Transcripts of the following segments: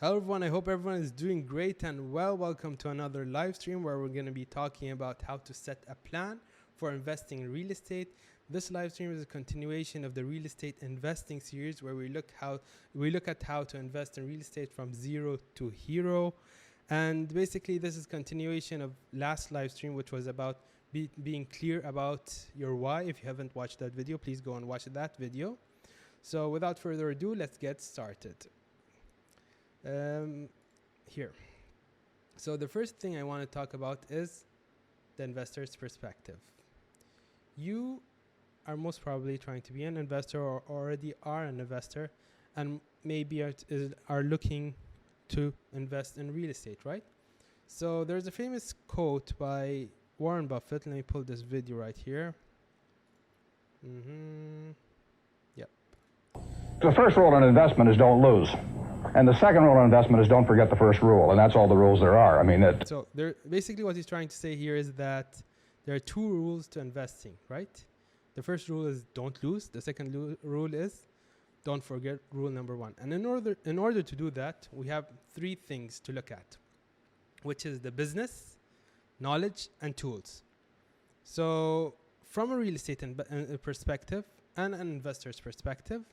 Hello everyone, I hope everyone is doing great and well. Welcome to another live stream where we're going to be talking about how to set a plan for investing in real estate. This live stream is a continuation of the real estate investing series where we look at how to invest in real estate from zero to hero. And basically this is continuation of last live stream, which was about being clear about your why. If you haven't watched that video, please go and watch that video. So without further ado, let's get started. Here. So the first thing I want to talk about is the investor's perspective. You are most probably trying to be an investor or already are an investor and maybe are looking to invest in real estate, right? So there's a famous quote by Warren Buffett. Let me pull this video right here. Yep. The first rule in investment is don't lose. And the second rule in investment is don't forget the first rule. And that's all the rules there are. So basically what he's trying to say here is that there are two rules to investing, right? The first rule is don't lose. The second rule is don't forget rule number one. And in order to do that, we have three things to look at, which is the business, knowledge, and tools. So from a real estate perspective and an investor's perspective,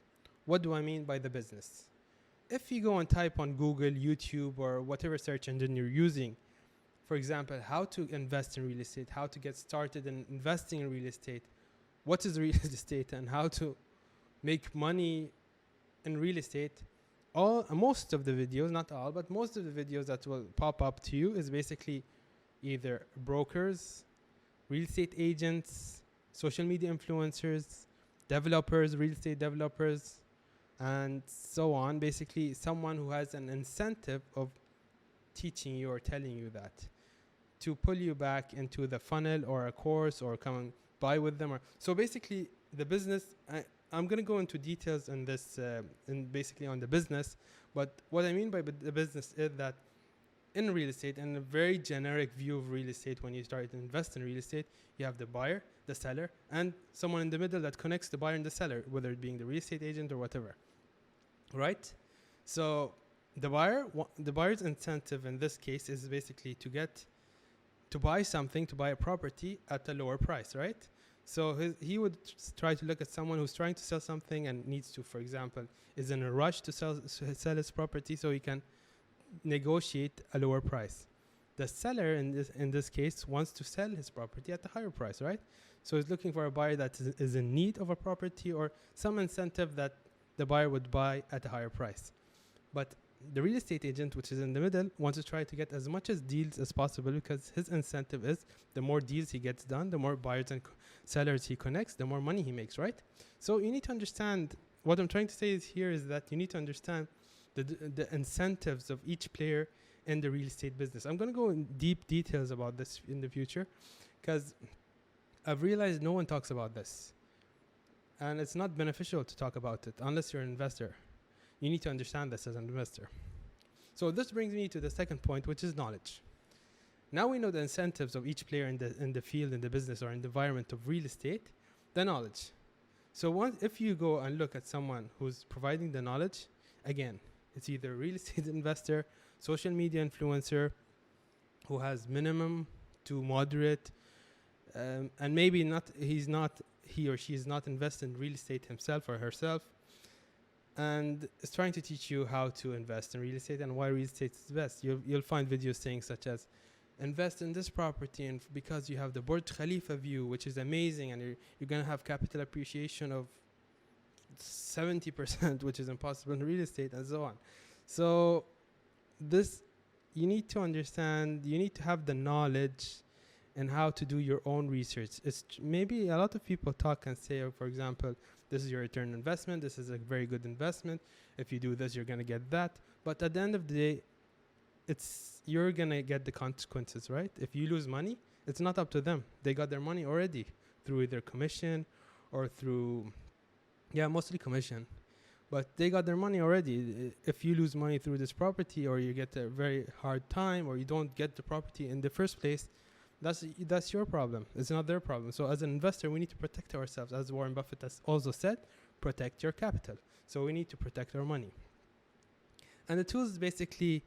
what do I mean by the business? If you go and type on Google, YouTube, or whatever search engine you're using, for example, how to invest in real estate, how to get started in investing in real estate, what is real estate, and how to make money in real estate, most of the videos, not all, but most of the videos that will pop up to you is basically either brokers, real estate agents, social media influencers, developers, real estate developers, and so on. Basically someone who has an incentive of teaching you or telling you that to pull you back into the funnel or a course or come and buy with them. So basically the business, I'm going to go into details in this and basically on the business, but what I mean by the business is that in real estate, in a very generic view of real estate, when you start to invest in real estate, you have the buyer, the seller, and someone in the middle that connects the buyer and the seller, whether it being the real estate agent or whatever. Right? So the buyer's incentive in this case is basically to buy a property at a lower price, right? So he would try to look at someone who's trying to sell something and needs to, for example, is in a rush to sell his property so he can negotiate a lower price. The seller in this case wants to sell his property at a higher price, right? So he's looking for a buyer that is in need of a property or some incentive that the buyer would buy at a higher price. But the real estate agent, which is in the middle, wants to try to get as much as deals as possible because his incentive is the more deals he gets done, the more buyers and sellers he connects, the more money he makes, right? So you need to understand, what I'm trying to say is that you need to understand the incentives of each player in the real estate business. I'm going to go in deep details about this in the future because I've realized no one talks about this. And it's not beneficial to talk about it unless you're an investor. You need to understand this as an investor. So this brings me to the second point, which is knowledge. Now we know the incentives of each player in the field, in the business, or in the environment of real estate, the knowledge. So if you go and look at someone who's providing the knowledge, again, it's either a real estate investor, social media influencer, who has minimum to moderate, and maybe he or she is not invested in real estate himself or herself, and is trying to teach you how to invest in real estate and why real estate is best. You'll find videos saying such as, invest in this property and because you have the Burj Khalifa view, which is amazing, and you're going to have capital appreciation of 70%, which is impossible in real estate, and so on. So this, you need to understand, you need to have the knowledge and how to do your own research. It's maybe a lot of people talk and say, for example, this is your return investment, this is a very good investment, if you do this you're going to get that, but at the end of the day you're going to get the consequences, right? If you lose money, it's not up to them. They got their money already through either commission or through mostly commission, but they got their money already. If you lose money through this property, or you get a very hard time, or you don't get the property in the first place, that's your problem. It's not their problem. So as an investor, we need to protect ourselves. As Warren Buffett has also said, protect your capital. So we need to protect our money. And the tools is basically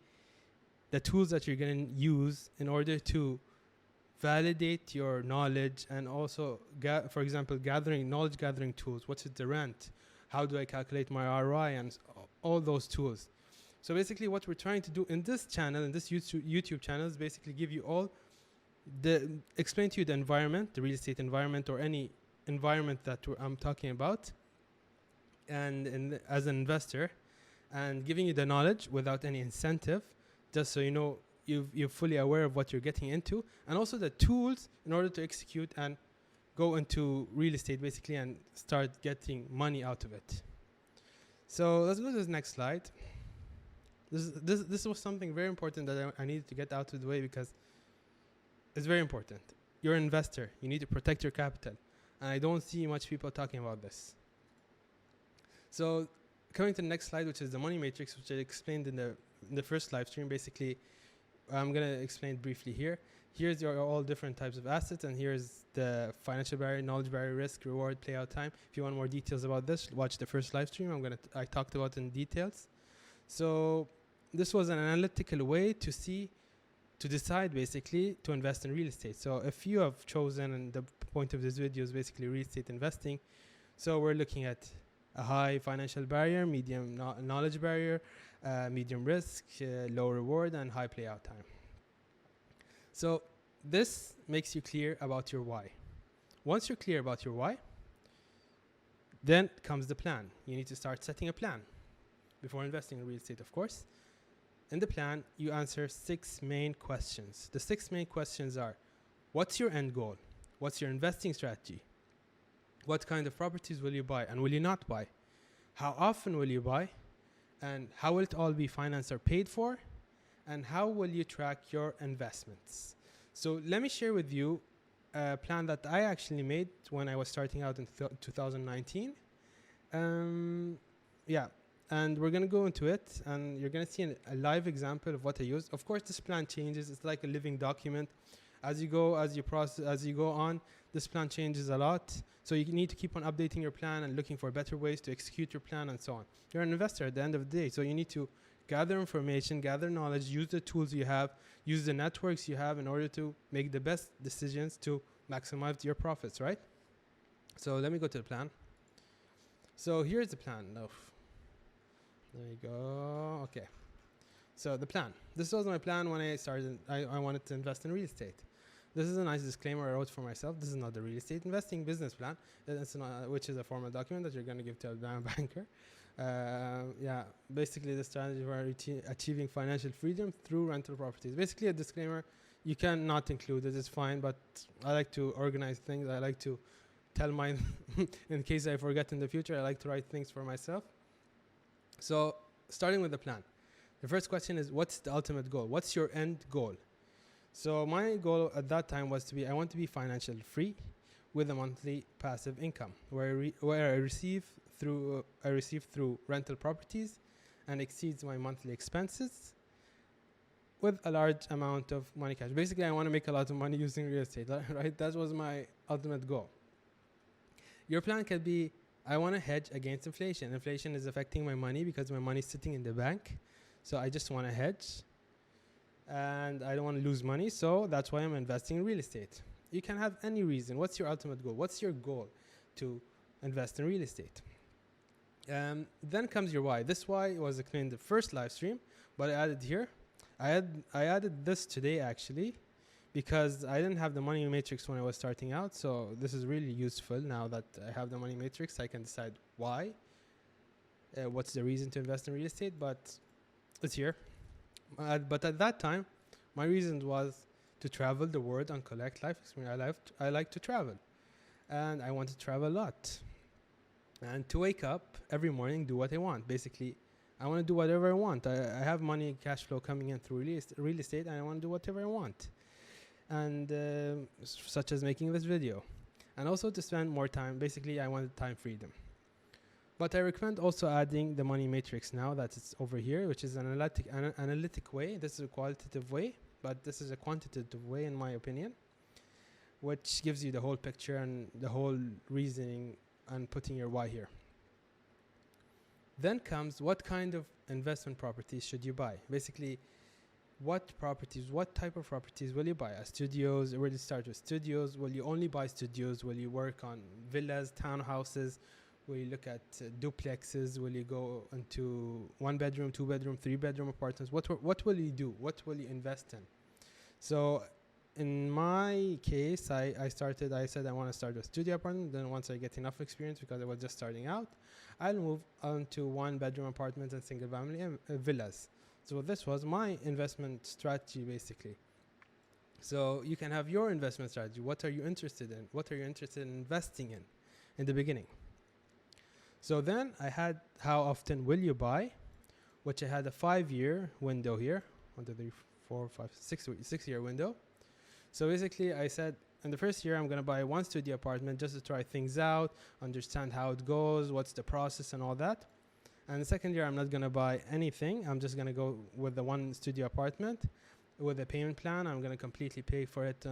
the tools that you're going to use in order to validate your knowledge, and also, for example, knowledge gathering tools. What's the rent? How do I calculate my ROI? And all those tools. So basically what we're trying to do in this channel, in this YouTube channel, is basically give you explain to you the environment, the real estate environment, or any environment that I'm talking about, and as an investor, and giving you the knowledge without any incentive, just so you know you're fully aware of what you're getting into, and also the tools in order to execute and go into real estate basically and start getting money out of it. So let's go to the next slide. This was something very important that I needed to get out of the way, because it's very important. You're an investor. You need to protect your capital. And I don't see much people talking about this. So coming to the next slide, which is the money matrix, which I explained in the first live stream. Basically, I'm going to explain briefly here. Here's all different types of assets, and here's the financial barrier, knowledge barrier, risk, reward, playout time. If you want more details about this, watch the first live stream. I talked about it in details. So this was an analytical way to decide basically to invest in real estate. So if you have chosen, and the point of this video is basically real estate investing, so we're looking at a high financial barrier, medium knowledge barrier, medium risk, low reward, and high playout time. So this makes you clear about your why. Once you're clear about your why, then comes the plan. You need to start setting a plan before investing in real estate, of course. In the plan, you answer 6 main questions. The 6 main questions are: what's your end goal? What's your investing strategy? What kind of properties will you buy and will you not buy? How often will you buy? And how will it all be financed or paid for? And how will you track your investments? So let me share with you a plan that I actually made when I was starting out in 2019. And we're going to go into it, and you're going to see a live example of what I use. Of course, this plan changes. It's like a living document. As you go on, this plan changes a lot. So you need to keep on updating your plan and looking for better ways to execute your plan and so on. You're an investor at the end of the day, so you need to gather information, gather knowledge, use the tools you have, use the networks you have in order to make the best decisions to maximize your profits, right? So let me go to the plan. So here's the plan. There you go. Okay. So the plan. This was my plan when I started. I wanted to invest in real estate. This is a nice disclaimer I wrote for myself. This is not the real estate investing business plan, which is a formal document that you're going to give to a banker. Basically the strategy for achieving financial freedom through rental properties. Basically a disclaimer. You can not include it. It's fine, but I like to organize things. I like to tell mine in case I forget in the future. I like to write things for myself. So starting with the plan. The first question is, what's the ultimate goal? What's your end goal? So my goal at that time was I want to be financially free with a monthly passive income where I receive through rental properties and exceeds my monthly expenses with a large amount of money cash. Basically, I want to make a lot of money using real estate, right? That was my ultimate goal. Your plan could be, I want to hedge against inflation. Inflation is affecting my money because my money is sitting in the bank. So I just want to hedge. And I don't want to lose money. So that's why I'm investing in real estate. You can have any reason. What's your ultimate goal? What's your goal to invest in real estate? Then comes your why. This why was explained in the first live stream, but I added here. I added this today actually, because I didn't have the money matrix when I was starting out. So this is really useful now that I have the money matrix. I can decide why, what's the reason to invest in real estate, but it's here. But at that time, my reason was to travel the world and collect life experience. I like to travel, and I want to travel a lot. And to wake up every morning, do what I want. Basically, I want to do whatever I want. I have money, cash flow coming in through real estate, and I want to do whatever I want. And such as making this video. And also to spend more time. Basically, I wanted time freedom. But I recommend also adding the money matrix now that it's over here, which is an analytic way. This is a qualitative way, but this is a quantitative way in my opinion, which gives you the whole picture and the whole reasoning and putting your why here. Then comes what kind of investment properties should you buy? Basically, what type of properties will you buy? Studios, will you start with studios? Will you only buy studios? Will you work on villas, townhouses? Will you look at duplexes? Will you go into 1 bedroom, 2 bedroom, 3 bedroom apartments? What will you do? What will you invest in? So in my case, I said I want to start with studio apartment. Then once I get enough experience, because I was just starting out, I'll move on to 1 bedroom apartments and single family villas. So this was my investment strategy, basically. So you can have your investment strategy. What are you interested in? What are you interested in investing in the beginning? So then I had how often will you buy, which I had a 5-year window here. 1, 2, 3, 4, 5, 6-year window. So basically I said in the first year I'm going to buy 1 studio apartment just to try things out, understand how it goes, what's the process and all that. And the second year I'm not going to buy anything. I'm just going to go with the 1 studio apartment with a payment plan. I'm going to completely pay for it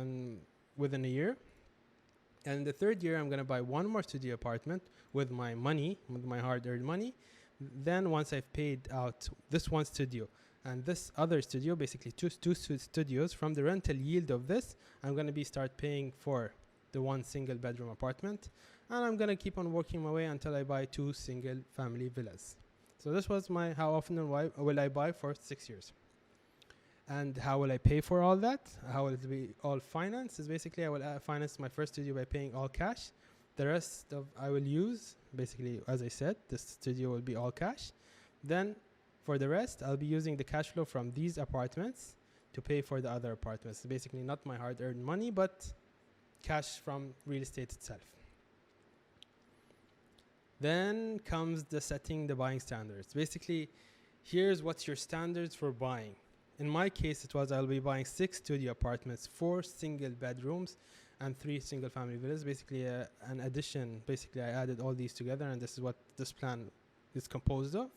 within a year. And the third year I'm going to buy 1 more studio apartment with my money, with my hard-earned money. Then once I've paid out this 1 studio and this other studio, basically two studios, from the rental yield of this, I'm going to start paying for the 1 single bedroom apartment. And I'm going to keep on working my way until I buy 2 single family villas. So this was my how often and why will I buy for 6 years. And how will I pay for all that? How will it be all financed? Is basically I will finance my first studio by paying all cash. The rest of I will use, basically, as I said, this studio will be all cash. Then for the rest, I'll be using the cash flow from these apartments to pay for the other apartments. Basically not my hard-earned money, but cash from real estate itself. Then comes the setting the buying standards. Basically, here's what's your standards for buying. In my case, it was I'll be buying 6 studio apartments, 4 single bedrooms, and 3 single family villas. Basically, an addition. Basically, I added all these together, and this is what this plan is composed of.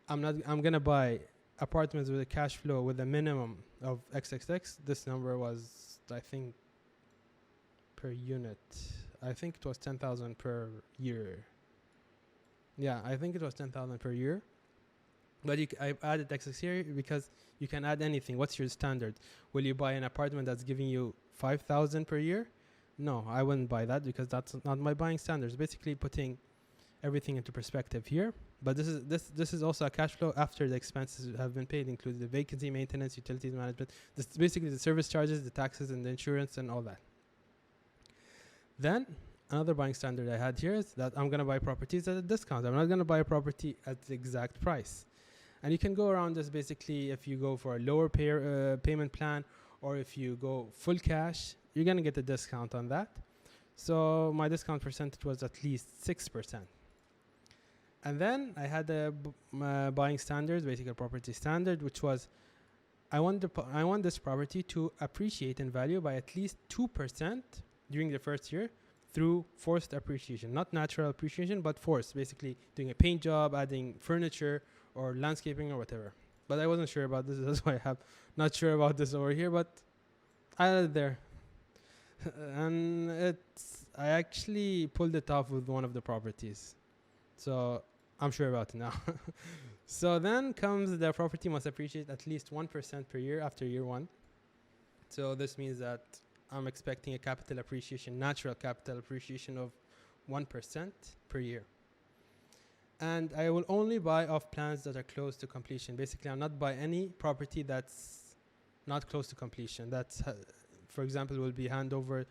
I'm gonna buy apartments with a cash flow with a minimum of XXX. This number was, I think, per unit. I think it was 10,000 per year. Yeah, I think it was 10,000 per year. But I added XX here because you can add anything. What's your standard? Will you buy an apartment that's giving you 5,000 per year? No, I wouldn't buy that because that's not my buying standards. Basically putting everything into perspective here. But this is also a cash flow after the expenses have been paid, including the vacancy, maintenance, utilities management. This is basically the service charges, the taxes, and the insurance, and all that. Then another buying standard I had here is that I'm going to buy properties at a discount. I'm not going to buy a property at the exact price. And you can go around this basically if you go for a lower payment plan, or if you go full cash, you're going to get a discount on that. So my discount percentage was at least 6%. And then I had a buying standard, basically a property standard, which was I want this property to appreciate in value by at least 2% during the first year through forced appreciation. Not natural appreciation, but forced, basically doing a paint job, adding furniture, or landscaping or whatever. But I wasn't sure about this. That's why I have not sure about this over here, but I added there. And I actually pulled it off with one of the properties. So I'm sure about it now. So then comes the property must appreciate at least 1% per year after year 1. So this means that I'm expecting a capital appreciation, natural capital appreciation of 1% per year. And I will only buy off plans that are close to completion. Basically, I'll not buy any property that's not close to completion. That's, for example, will be handover.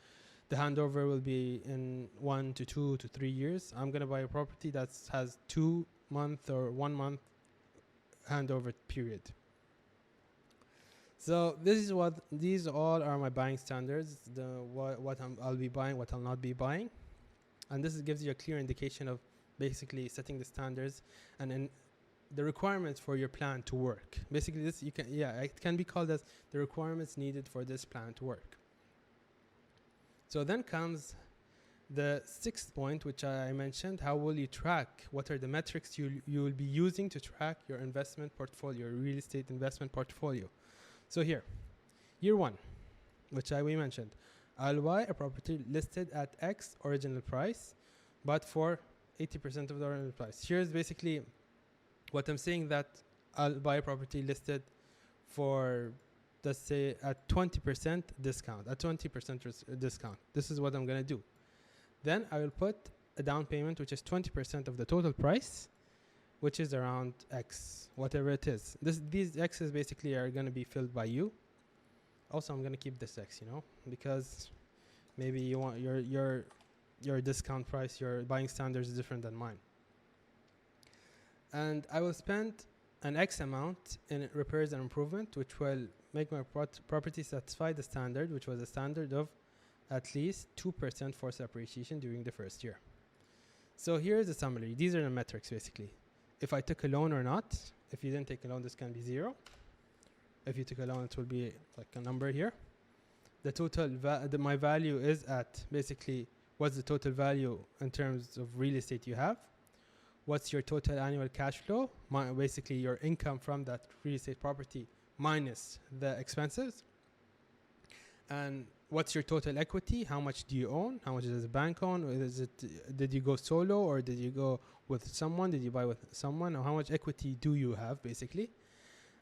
The handover will be in 1 to 2 to 3 years. I'm going to buy a property that has 2 month or 1 month handover period. So these all are my buying standards. What I'll be buying, what I'll not be buying, and this gives you a clear indication of basically setting the standards and the requirements for your plan to work. Basically, it can be called as the requirements needed for this plan to work. So then comes the 6th point, which I mentioned. How will you track? What are the metrics you will be using to track your investment portfolio, your real estate investment portfolio? So here, year 1, which we mentioned, I'll buy a property listed at X original price, but for 80% of the original price. Here's basically What I'm saying that I'll buy a property listed for, let's say, at 20% discount, at 20% discount. This is what I'm going to do. Then I will put a down payment, which is 20% of the total price, which is around X, whatever it is. These X's basically are going to be filled by you. Also, I'm going to keep this X, because maybe you want your discount price, your buying standards is different than mine. And I will spend an X amount in repairs and improvement, which will make my property satisfy the standard, which was a standard of at least 2% forced appreciation during the first year. So here's the summary. These are the metrics, basically. If I took a loan or not. If you didn't take a loan, this can be 0. If you took a loan, it will be like a number here. The total, my value is at, basically, what's the total value in terms of real estate you have? What's your total annual cash flow? Basically, your income from that real estate property minus the expenses. And what's your total equity? How much do you own? How much does the bank own? Did you go solo or did you go with someone? Did you buy with someone? Or how much equity do you have, basically?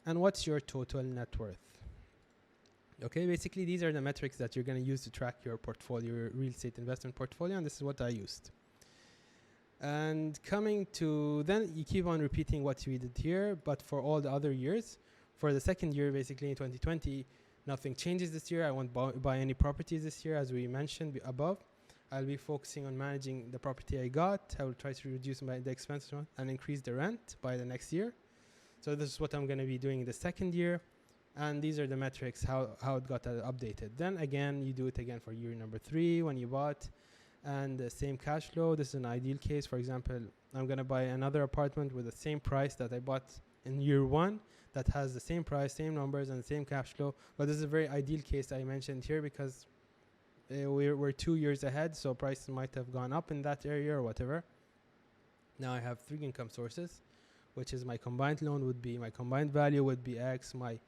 And what's your total net worth? Okay, basically, these are the metrics that you're going to use to track your portfolio, your real estate investment portfolio, and this is what I used. And coming to, then you keep on repeating what we did here, but for all the other years. For the second year, basically in 2020, nothing changes this year. I won't buy any properties this year, as we mentioned above. I'll be focusing on managing the property I got. I will try to reduce the expenses and increase the rent by the next year. So this is what I'm going to be doing in the second year. And these are the metrics, how it got updated. Then again, you do it again for year number 3 when you bought. And the same cash flow. This is an ideal case. For example, I'm going to buy another apartment with the same price that I bought in year 1 that has the same price, same numbers, and the same cash flow. But this is a very ideal case I mentioned here because we're 2 years ahead, so prices might have gone up in that area or whatever. Now I have 3 income sources, which is my combined loan would be, my combined value would be X, my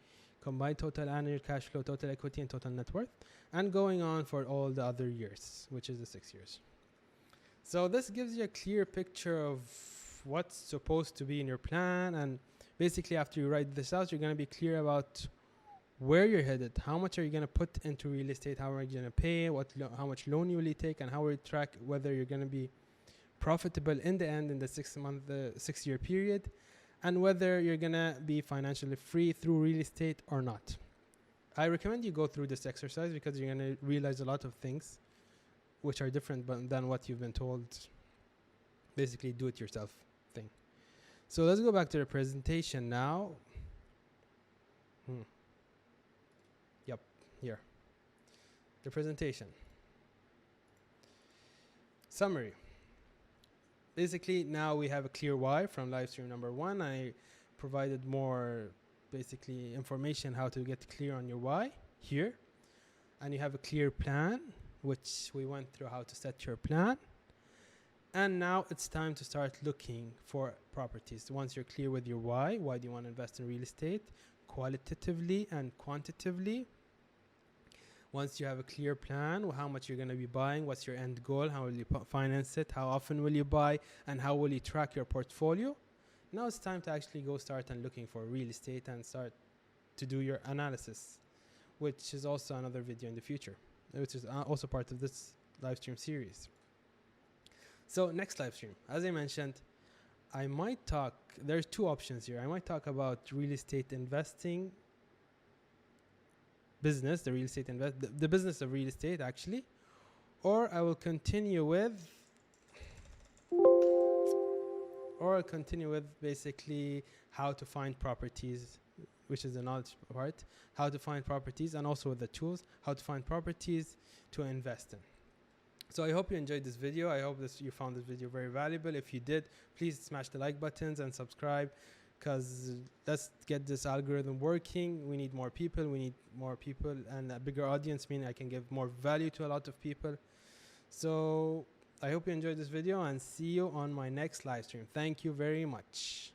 combined total annual cash flow, total equity, and total net worth, and going on for all the other years, which is the 6 years. So this gives you a clear picture of what's supposed to be in your plan, and basically after you write this out, you're going to be clear about where you're headed, how much are you going to put into real estate, how are you going to pay, how much loan you will take, and how will you track whether you're going to be profitable in the end in the 6-year period, and whether you're going to be financially free through real estate or not. I recommend you go through this exercise because you're going to realize a lot of things which are different than what you've been told. Basically, do it yourself thing. So let's go back to the presentation now. Yep, here. The presentation. Summary. Basically, now we have a clear why from live stream number 1. I provided more, basically, information how to get clear on your why here. And you have a clear plan, which we went through how to set your plan. And now it's time to start looking for properties. Once you're clear with your why do you want to invest in real estate, qualitatively and quantitatively. Once you have a clear plan, how much you're going to be buying, what's your end goal, how will you finance it, how often will you buy, and how will you track your portfolio. Now it's time to actually go start and looking for real estate and start to do your analysis, which is also another video in the future, which is also part of this live stream series. So next live stream, as I mentioned, I might talk, there's 2 options here. I might talk about real estate investing business, the business of real estate actually, or I will continue with basically how to find properties, which is the knowledge part, how to find properties, and also with the tools, how to find properties to invest in. So I hope you enjoyed this video. I hope you found this video very valuable. If you did, please smash the like buttons and subscribe, because let's get this algorithm working. We need more people. And a bigger audience, meaning I can give more value to a lot of people. So I hope you enjoyed this video and see you on my next live stream. Thank you very much.